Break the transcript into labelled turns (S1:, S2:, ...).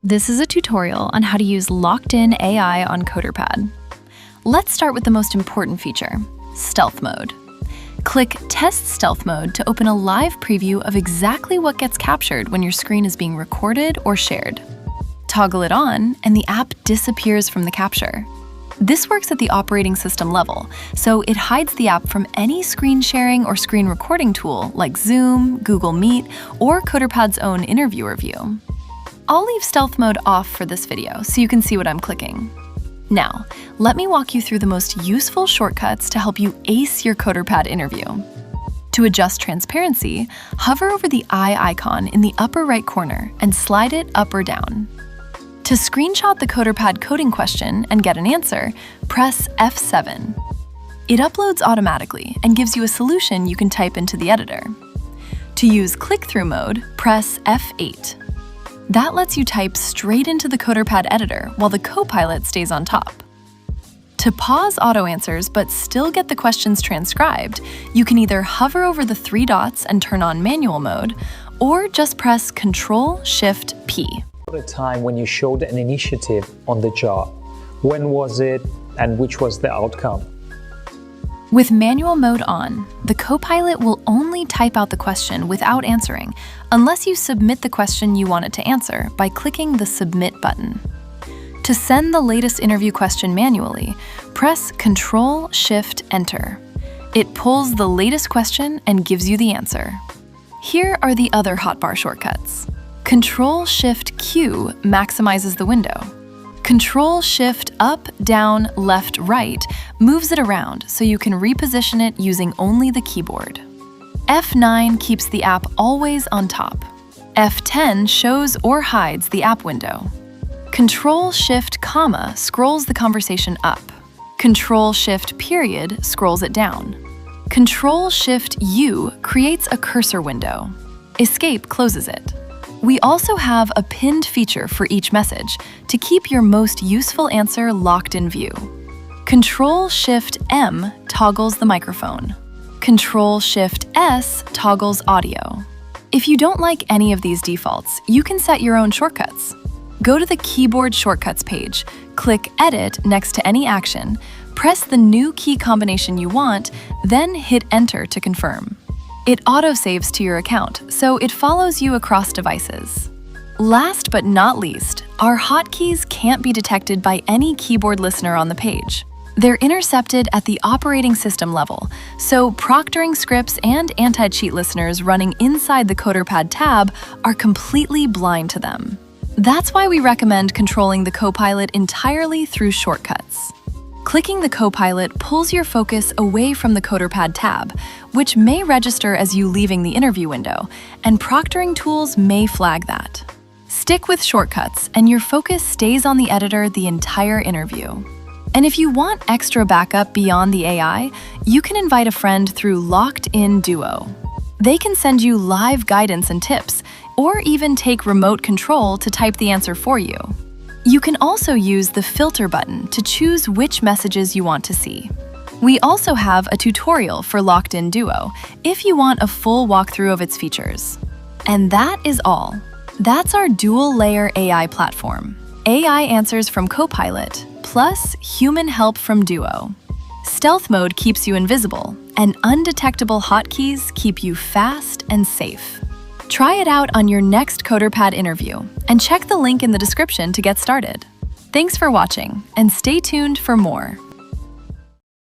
S1: This is a tutorial on how to use locked-in AI on CoderPad. Let's start with the most important feature, Stealth Mode. Click Test Stealth Mode to open a live preview of exactly what gets captured when your screen is being recorded or shared. Toggle it on, and the app disappears from the capture. This works at the operating system level, so it hides the app from any screen sharing or screen recording tool like Zoom, Google Meet, or CoderPad's own interviewer view. I'll leave stealth mode off for this video so you can see what I'm clicking. Now, let me walk you through the most useful shortcuts to help you ace your CoderPad interview. To adjust transparency, hover over the eye icon in the upper right corner and slide it up or down. To screenshot the CoderPad coding question and get an answer, press F7. It uploads automatically and gives you a solution you can type into the editor. To use click-through mode, press F8. That lets you type straight into the CoderPad editor while the Copilot stays on top. To pause auto answers but still get the questions transcribed, you can either hover over the three dots and turn on manual mode, or just press Ctrl-Shift-P.
S2: A time when you showed an initiative on the job. When was it and which was the outcome?
S1: With manual mode on, the Copilot will only type out the question without answering, unless you submit the question you want it to answer by clicking the Submit button. To send the latest interview question manually, press Ctrl-Shift-Enter. It pulls the latest question and gives you the answer. Here are the other hotbar shortcuts. Ctrl-Shift-Q maximizes the window. Ctrl-Shift-Up, Down, Left, Right moves it around so you can reposition it using only the keyboard. F9 keeps the app always on top. F10 shows or hides the app window. Ctrl-Shift-Comma scrolls the conversation up. Ctrl-Shift-Period scrolls it down. Ctrl-Shift-U creates a cursor window. Escape closes it. We also have a pinned feature for each message to keep your most useful answer locked in view. Ctrl-Shift-M toggles the microphone. Ctrl-Shift-S toggles audio. If you don't like any of these defaults, you can set your own shortcuts. Go to the Keyboard Shortcuts page, click Edit next to any action, press the new key combination you want, then hit Enter to confirm. It autosaves to your account, so it follows you across devices. Last but not least, our hotkeys can't be detected by any keyboard listener on the page. They're intercepted at the operating system level, so proctoring scripts and anti-cheat listeners running inside the CoderPad tab are completely blind to them. That's why we recommend controlling the Copilot entirely through shortcuts. Clicking the Copilot pulls your focus away from the CoderPad tab, which may register as you leaving the interview window, and proctoring tools may flag that. Stick with shortcuts, and your focus stays on the editor the entire interview. And if you want extra backup beyond the AI, you can invite a friend through LockedIn Duo. They can send you live guidance and tips, or even take remote control to type the answer for you. You can also use the filter button to choose which messages you want to see. We also have a tutorial for LockedIn Duo if you want a full walkthrough of its features. And that is all. That's our dual-layer AI platform. AI answers from Copilot, plus human help from Duo. Stealth mode keeps you invisible, and undetectable hotkeys keep you fast and safe. Try it out on your next CoderPad interview, and check the link in the description to get started. Thanks for watching, and stay tuned for more.